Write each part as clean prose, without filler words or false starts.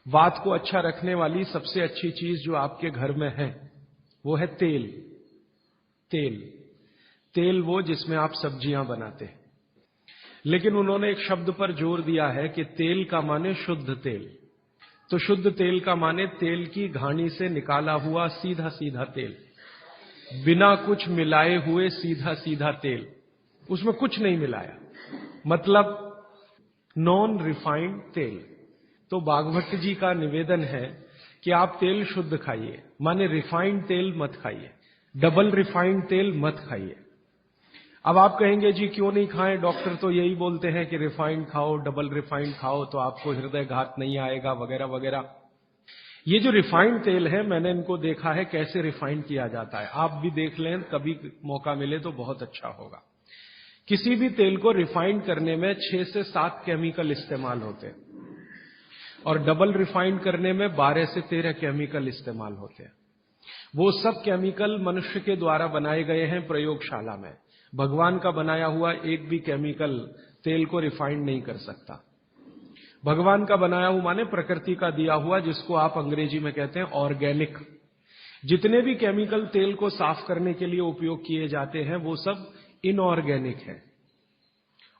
वात को अच्छा रखने वाली सबसे अच्छी चीज जो आपके घर में है वो है तेल। तेल तेल वो जिसमें आप सब्जियां बनाते हैं। लेकिन उन्होंने एक शब्द पर जोर दिया है कि तेल का माने शुद्ध तेल। तो शुद्ध तेल का माने तेल की घानी से निकाला हुआ सीधा सीधा तेल, बिना कुछ मिलाए हुए सीधा सीधा तेल, उसमें कुछ नहीं मिलाया, मतलब नॉन रिफाइंड तेल। तो बागभट्ट जी का निवेदन है कि आप तेल शुद्ध खाइए, माने रिफाइंड तेल मत खाइए, डबल रिफाइंड तेल मत खाइए। अब आप कहेंगे जी क्यों नहीं खाएं, डॉक्टर तो यही बोलते हैं कि रिफाइंड खाओ, डबल रिफाइंड खाओ तो आपको हृदय घात नहीं आएगा वगैरह वगैरह। ये जो रिफाइंड तेल है, मैंने इनको देखा है कैसे रिफाइंड किया जाता है। आप भी देख लें, कभी मौका मिले तो बहुत अच्छा होगा। किसी भी तेल को रिफाइंड करने में 6 से 7 केमिकल इस्तेमाल होते हैं और डबल रिफाइंड करने में 12 से 13 केमिकल इस्तेमाल होते हैं। वो सब केमिकल मनुष्य के द्वारा बनाए गए हैं प्रयोगशाला में। भगवान का बनाया हुआ एक भी केमिकल तेल को रिफाइंड नहीं कर सकता। भगवान का बनाया हुआ माने प्रकृति का दिया हुआ, जिसको आप अंग्रेजी में कहते हैं ऑर्गेनिक। जितने भी केमिकल तेल को साफ करने के लिए उपयोग किए जाते हैं वो सब इनऑर्गेनिक है,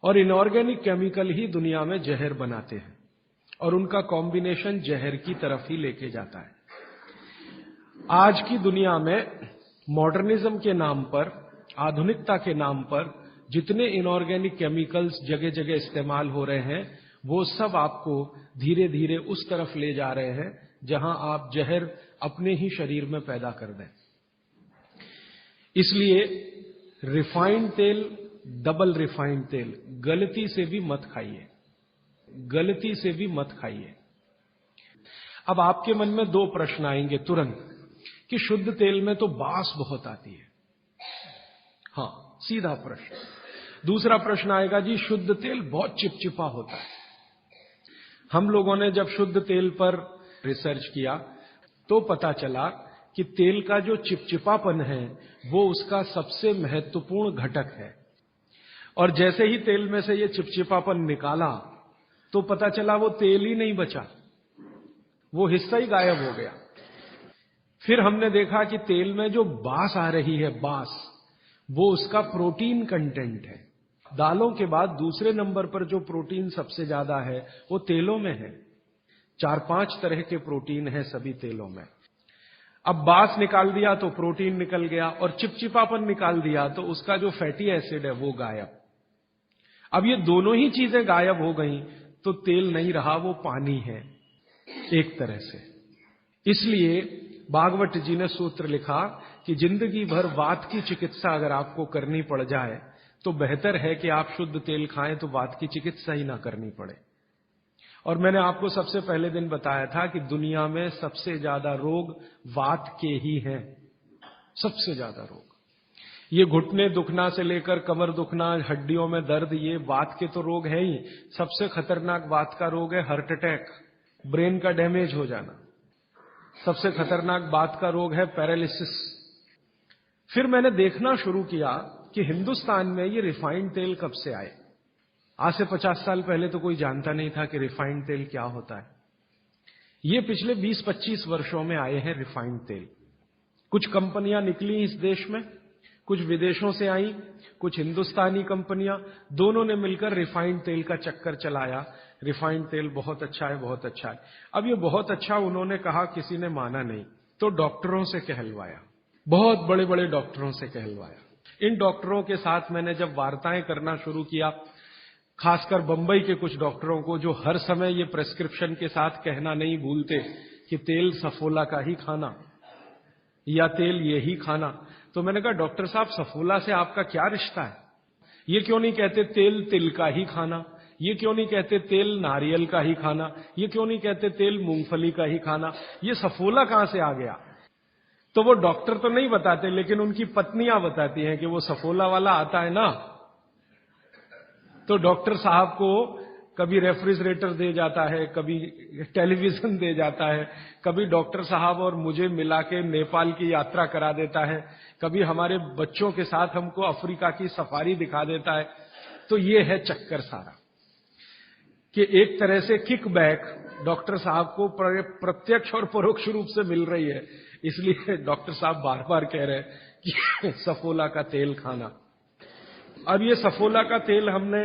और इनऑर्गेनिक केमिकल ही दुनिया में जहर बनाते हैं और उनका कॉम्बिनेशन जहर की तरफ ही लेके जाता है। आज की दुनिया में मॉडर्निज्म के नाम पर, आधुनिकता के नाम पर जितने इनऑर्गेनिक केमिकल्स जगह जगह इस्तेमाल हो रहे हैं, वो सब आपको धीरे धीरे उस तरफ ले जा रहे हैं जहां आप जहर अपने ही शरीर में पैदा कर दें। इसलिए रिफाइंड तेल, डबल रिफाइंड तेल गलती से भी मत खाइए, गलती से भी मत खाइए। अब आपके मन में 2 प्रश्न आएंगे तुरंत कि शुद्ध तेल में तो बास बहुत आती है। हां, सीधा प्रश्न। दूसरा प्रश्न आएगा जी शुद्ध तेल बहुत चिपचिपा होता है। हम लोगों ने जब शुद्ध तेल पर रिसर्च किया तो पता चला कि तेल का जो चिपचिपापन है वो उसका सबसे महत्वपूर्ण घटक है, और जैसे ही तेल में से ये चिपचिपापन निकाला तो पता चला वो तेल ही नहीं बचा, वो हिस्सा ही गायब हो गया। फिर हमने देखा कि तेल में जो बास आ रही है, बास, वो उसका प्रोटीन कंटेंट है। दालों के बाद दूसरे नंबर पर जो प्रोटीन सबसे ज्यादा है वो तेलों में है। 4-5 तरह के प्रोटीन है सभी तेलों में। अब बास निकाल दिया तो प्रोटीन निकल गया, और चिपचिपापन निकाल दिया तो उसका जो फैटी एसिड है वो गायब। अब ये दोनों ही चीजें गायब हो गई तो तेल नहीं रहा, वो पानी है एक तरह से। इसलिए भागवत जी ने सूत्र लिखा कि जिंदगी भर वात की चिकित्सा अगर आपको करनी पड़ जाए तो बेहतर है कि आप शुद्ध तेल खाएं तो वात की चिकित्सा ही ना करनी पड़े। और मैंने आपको सबसे पहले दिन बताया था कि दुनिया में सबसे ज्यादा रोग वात के ही हैं, सबसे ज्यादा रोग। ये घुटने दुखना से लेकर कमर दुखना, हड्डियों में दर्द, ये वात के तो रोग है ही। सबसे खतरनाक वात का रोग है हार्ट अटैक, ब्रेन का डैमेज हो जाना। सबसे खतरनाक वात का रोग है पैरालिसिस। फिर मैंने देखना शुरू किया कि हिंदुस्तान में ये रिफाइंड तेल कब से आए। आज से 50 साल पहले तो कोई जानता नहीं था कि रिफाइंड तेल क्या होता है। ये पिछले 20-25 वर्षों में आए हैं रिफाइंड तेल। कुछ कंपनियां निकली इस देश में, कुछ विदेशों से आई, कुछ हिंदुस्तानी कंपनियां, दोनों ने मिलकर रिफाइंड तेल का चक्कर चलाया। रिफाइंड तेल बहुत अच्छा है, बहुत अच्छा है। अब ये बहुत अच्छा उन्होंने कहा, किसी ने माना नहीं, तो डॉक्टरों से कहलवाया, बहुत बड़े बड़े डॉक्टरों से कहलवाया। इन डॉक्टरों के साथ मैंने जब वार्ताएं करना शुरू किया, खासकर बंबई के कुछ डॉक्टरों को जो हर समय ये प्रेस्क्रिप्शन के साथ कहना नहीं भूलते कि तेल सफोला का ही खाना या तेल ये ही खाना, तो मैंने कहा डॉक्टर साहब सफोला से आपका क्या रिश्ता है? ये क्यों नहीं कहते तेल तिल का ही खाना? ये क्यों नहीं कहते तेल नारियल का ही खाना? ये क्यों नहीं कहते तेल मूंगफली का ही खाना? ये सफोला कहां से आ गया? तो वो डॉक्टर तो नहीं बताते, लेकिन उनकी पत्नियां बताती हैं कि वो सफोला वाला आता है ना, तो डॉक्टर साहब को कभी रेफ्रिजरेटर दे जाता है, कभी टेलीविजन दे जाता है, कभी डॉक्टर साहब और मुझे मिला के नेपाल की यात्रा करा देता है, कभी हमारे बच्चों के साथ हमको अफ्रीका की सफारी दिखा देता है। तो ये है चक्कर सारा। कि एक तरह से किकबैक डॉक्टर साहब को प्रत्यक्ष और परोक्ष रूप से मिल रही है, इसलिए डॉक्टर साहब बार बार कह रहे हैं कि सफोला का तेल खाना। अब ये सफोला का तेल हमने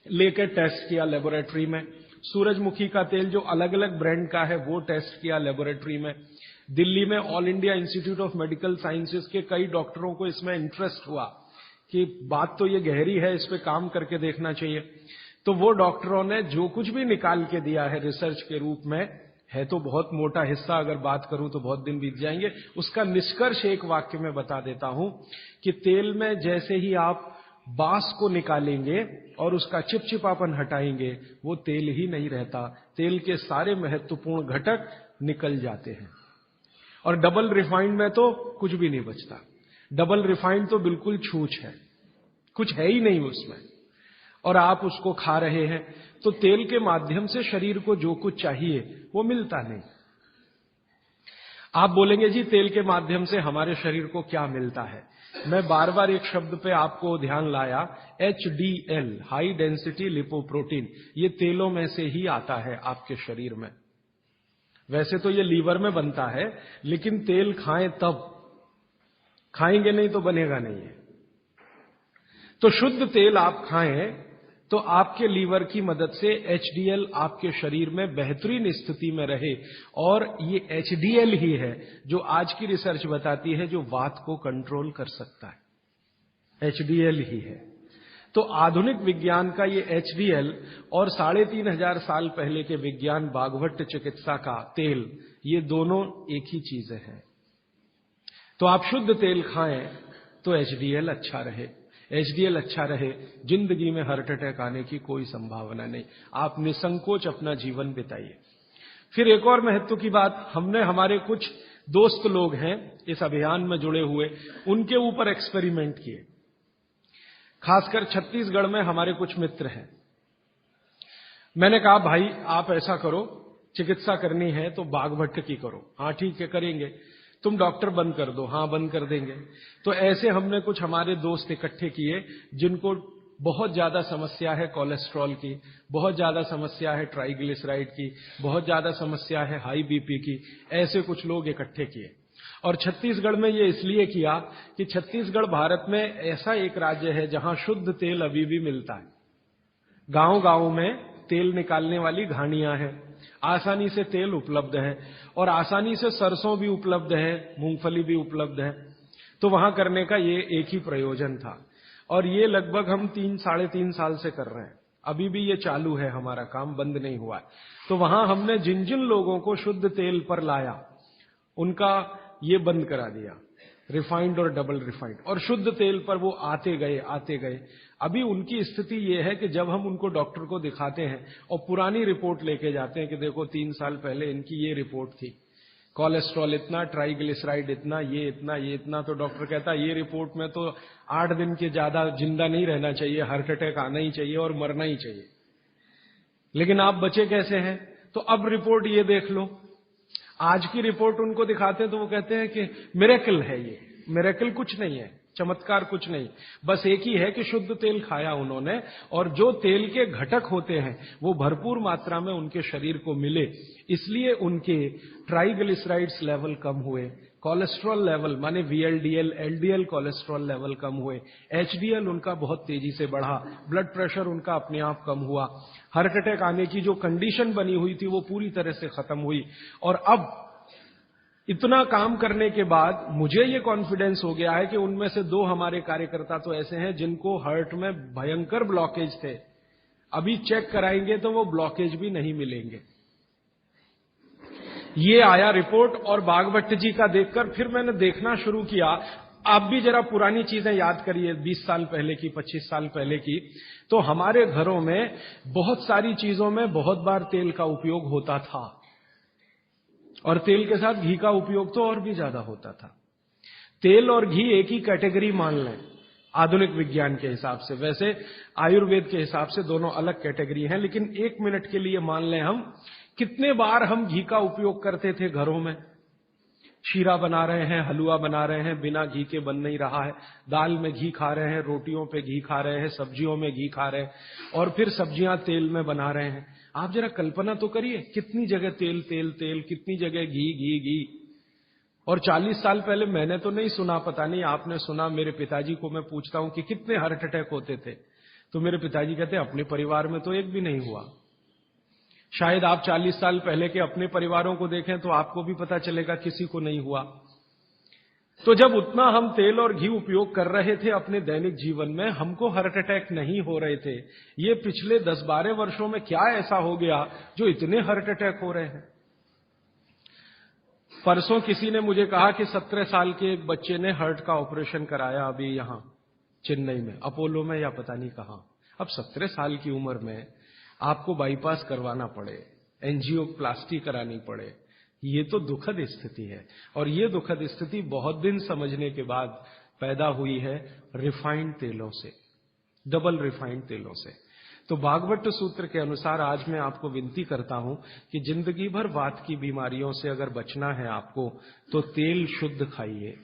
लेकर टेस्ट किया लेबोरेटरी में, सूरजमुखी का तेल जो अलग अलग ब्रांड का है वो टेस्ट किया लेबोरेटरी में। दिल्ली में all India institute of medical sciences के कई डॉक्टरों को इसमें इंटरेस्ट हुआ कि बात तो ये गहरी है, इस पे काम करके देखना चाहिए। तो वो डॉक्टरों ने जो कुछ भी निकाल के दिया है रिसर्च के रूप में, है तो बहुत मोटा हिस्सा, अगर बात करूं तो बहुत दिन बीत जाएंगे, उसका निष्कर्ष एक वाक्य में बता देता हूं कि तेल में जैसे ही आप बांस को निकालेंगे और उसका चिपचिपापन हटाएंगे, वो तेल ही नहीं रहता, तेल के सारे महत्वपूर्ण घटक निकल जाते हैं। और डबल रिफाइंड में तो कुछ भी नहीं बचता। डबल रिफाइंड तो बिल्कुल छूछ है, कुछ है ही नहीं उसमें, और आप उसको खा रहे हैं। तो तेल के माध्यम से शरीर को जो कुछ चाहिए वो मिलता नहीं। आप बोलेंगे जी तेल के माध्यम से हमारे शरीर को क्या मिलता है? मैं बार बार एक शब्द पे आपको ध्यान लाया, HDL, हाई डेंसिटी लिपोप्रोटीन, ये तेलों में से ही आता है आपके शरीर में। वैसे तो ये लीवर में बनता है, लेकिन तेल खाएं तब, खाएंगे नहीं तो बनेगा नहीं है। तो शुद्ध तेल आप खाएं तो आपके लीवर की मदद से HDL आपके शरीर में बेहतरीन स्थिति में रहे, और ये HDL ही है जो आज की रिसर्च बताती है जो वात को कंट्रोल कर सकता है, HDL ही है। तो आधुनिक विज्ञान का ये HDL और 3500 साल पहले के विज्ञान बाघभट्ट चिकित्सा का तेल, ये दोनों एक ही चीजें हैं। तो आप शुद्ध तेल खाएं तो HDL अच्छा रहे, HDL अच्छा रहे, जिंदगी में हार्ट अटैक आने की कोई संभावना नहीं, आप निसंकोच अपना जीवन बिताइए। फिर एक और महत्व की बात, हमने हमारे कुछ दोस्त लोग हैं इस अभियान में जुड़े हुए, उनके ऊपर एक्सपेरिमेंट किए। खासकर छत्तीसगढ़ में हमारे कुछ मित्र हैं। मैंने कहा भाई आप ऐसा करो, चिकित्सा करनी है तो बाघभट्ट की करो। हाँ ठीक है करेंगे। तुम डॉक्टर बंद कर दो। हाँ बंद कर देंगे। तो ऐसे हमने कुछ हमारे दोस्त इकट्ठे किए जिनको बहुत ज्यादा समस्या है कोलेस्ट्रॉल की, बहुत ज्यादा समस्या है ट्राइग्लिसराइड की, बहुत ज्यादा समस्या है हाई बीपी की। ऐसे कुछ लोग इकट्ठे किए और छत्तीसगढ़ में ये इसलिए किया कि छत्तीसगढ़ भारत में ऐसा एक राज्य है जहां शुद्ध तेल अभी भी मिलता है। गांव-गांव में तेल निकालने वाली घानियां हैं, आसानी से तेल उपलब्ध है, और आसानी से सरसों भी उपलब्ध है, मूंगफली भी उपलब्ध है। तो वहां करने का ये एक ही प्रयोजन था, और ये लगभग हम 3-3.5 साल से कर रहे हैं। अभी भी ये चालू है, हमारा काम बंद नहीं हुआ है। तो वहां हमने जिन जिन लोगों को शुद्ध तेल पर लाया उनका ये बंद करा दिया, रिफाइंड और डबल रिफाइंड, और शुद्ध तेल पर वो आते गए। अभी उनकी स्थिति ये है कि जब हम उनको डॉक्टर को दिखाते हैं और पुरानी रिपोर्ट लेके जाते हैं कि देखो 3 साल पहले इनकी ये रिपोर्ट थी, कोलेस्ट्रॉल इतना, ट्राइग्लिसराइड इतना, ये इतना, तो डॉक्टर कहता है ये रिपोर्ट में तो 8 दिन के ज्यादा जिंदा नहीं रहना चाहिए, हार्ट अटैक आना ही चाहिए और मरना ही चाहिए, लेकिन आप बचे कैसे हैं? तो अब रिपोर्ट ये देख लो। आज की रिपोर्ट उनको दिखाते हैं तो वो कहते हैं कि मिरेकल है, ये मिरेकल कुछ नहीं है, चमत्कार कुछ नहीं, बस एक ही है कि शुद्ध तेल खाया उन्होंने, और जो तेल के घटक होते हैं वो भरपूर मात्रा में उनके शरीर को मिले, इसलिए उनके ट्राइग्लिसराइड्स लेवल कम हुए, कोलेस्ट्रॉल लेवल माने VLDL, LDL कोलेस्ट्रॉल लेवल कम हुए, HDL उनका बहुत तेजी से बढ़ा, ब्लड प्रेशर उनका अपने आप कम हुआ, हार्ट अटैक आने की जो कंडीशन बनी हुई थी वो पूरी तरह से खत्म हुई। और अब इतना काम करने के बाद मुझे ये कॉन्फिडेंस हो गया है कि उनमें से 2 हमारे कार्यकर्ता तो ऐसे हैं जिनको हार्ट में भयंकर ब्लॉकेज थे, अभी चेक कराएंगे तो वो ब्लॉकेज भी नहीं मिलेंगे। ये आया रिपोर्ट, और बाघभट्ट जी का देखकर फिर मैंने देखना शुरू किया। आप भी जरा पुरानी चीजें याद करिए, 20 साल पहले की, 25 साल पहले की। तो हमारे घरों में बहुत सारी चीजों में बहुत बार तेल का उपयोग होता था, और तेल के साथ घी का उपयोग तो और भी ज्यादा होता था। तेल और घी एक ही कैटेगरी मान लें आधुनिक विज्ञान के हिसाब से, वैसे आयुर्वेद के हिसाब से दोनों अलग कैटेगरी हैं, लेकिन 1 मिनट के लिए मान लें हम, कितने बार हम घी का उपयोग करते थे घरों में? शीरा बना रहे हैं, हलवा बना रहे हैं, बिना घी के बन नहीं रहा है। दाल में घी खा रहे हैं, रोटियों पे घी खा रहे हैं, सब्जियों में घी खा रहे हैं, और फिर सब्जियां तेल में बना रहे हैं। आप जरा कल्पना तो करिए, कितनी जगह तेल तेल तेल, कितनी जगह घी घी घी। और 40 साल पहले मैंने तो नहीं सुना, पता नहीं आपने सुना, मेरे पिताजी को मैं पूछता हूं कि कितने हार्ट अटैक होते थे, तो मेरे पिताजी कहते अपने परिवार में तो एक भी नहीं हुआ। शायद आप 40 साल पहले के अपने परिवारों को देखें तो आपको भी पता चलेगा किसी को नहीं हुआ। तो जब उतना हम तेल और घी उपयोग कर रहे थे अपने दैनिक जीवन में, हमको हार्ट अटैक नहीं हो रहे थे। ये पिछले 10-12 वर्षों में क्या ऐसा हो गया जो इतने हार्ट अटैक हो रहे हैं? परसों किसी ने मुझे कहा कि 17 साल के एक बच्चे ने हार्ट का ऑपरेशन कराया अभी यहां चेन्नई में, अपोलो में या पता नहीं कहां। अब 17 साल की उम्र में आपको बाईपास करवाना पड़े, एंजियोप्लास्टी करानी पड़े, ये तो दुखद स्थिति है। और ये दुखद स्थिति बहुत दिन समझने के बाद पैदा हुई है रिफाइंड तेलों से, डबल रिफाइंड तेलों से। तो भागवत सूत्र के अनुसार आज मैं आपको विनती करता हूं कि जिंदगी भर वात की बीमारियों से अगर बचना है आपको, तो तेल शुद्ध खाइए,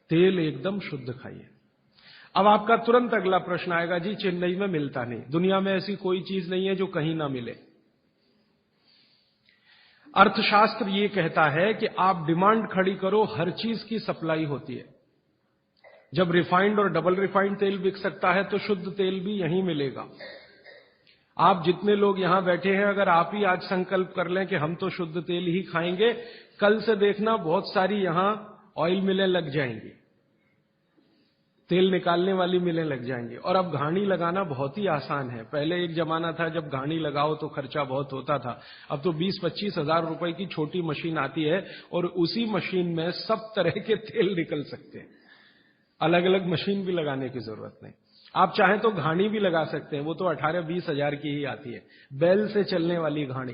तेल एकदम शुद्ध खाइए। अब आपका तुरंत अगला प्रश्न आएगा, जी चेन्नई में मिलता नहीं, दुनिया में ऐसी कोई चीज नहीं है जो कहीं ना मिले। अर्थशास्त्र ये कहता है कि आप डिमांड खड़ी करो, हर चीज की सप्लाई होती है। जब रिफाइंड और डबल रिफाइंड तेल बिक सकता है तो शुद्ध तेल भी यहीं मिलेगा। आप जितने लोग यहां बैठे हैं, अगर आप ही आज संकल्प कर लें कि हम तो शुद्ध तेल ही खाएंगे, कल से देखना बहुत सारी यहां ऑयल मिलें लग जाएंगी, तेल निकालने वाली मिलें लग जाएंगी। और अब घानी लगाना बहुत ही आसान है। पहले एक जमाना था जब घानी लगाओ तो खर्चा बहुत होता था। अब तो 20-25 हजार रुपए की छोटी मशीन आती है और उसी मशीन में सब तरह के तेल निकल सकते हैं। अलग अलग मशीन भी लगाने की जरूरत नहीं। आप चाहें तो घानी भी लगा सकते हैं, वो तो 18-20 हजार की ही आती है, बैल से चलने वाली घानी।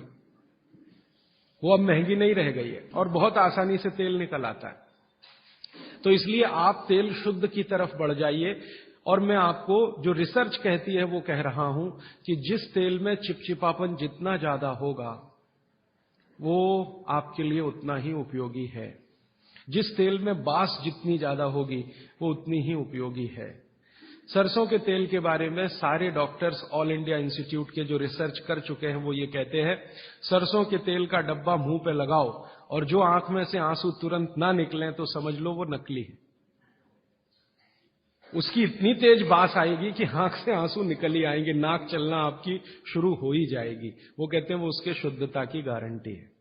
वो अब महंगी नहीं रह गई है और बहुत आसानी से तेल निकल आता है। तो इसलिए आप तेल शुद्ध की तरफ बढ़ जाइए। और मैं आपको जो रिसर्च कहती है वो कह रहा हूं कि जिस तेल में चिपचिपापन जितना ज्यादा होगा वो आपके लिए उतना ही उपयोगी है। जिस तेल में बास जितनी ज्यादा होगी वो उतनी ही उपयोगी है। सरसों के तेल के बारे में सारे डॉक्टर्स ऑल इंडिया इंस्टीट्यूट के जो रिसर्च कर चुके हैं वो ये कहते हैं, सरसों के तेल का डब्बा मुंह पे लगाओ और जो आंख में से आंसू तुरंत ना निकलें तो समझ लो वो नकली है। उसकी इतनी तेज बास आएगी कि आंख से आंसू निकल ही आएंगे, नाक चलना आपकी शुरू हो ही जाएगी। वो कहते हैं वो उसके शुद्धता की गारंटी है।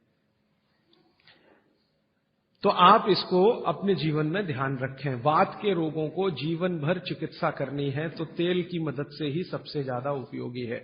तो आप इसको अपने जीवन में ध्यान रखें। वात के रोगों को जीवन भर चिकित्सा करनी है तो तेल की मदद से ही सबसे ज्यादा उपयोगी है।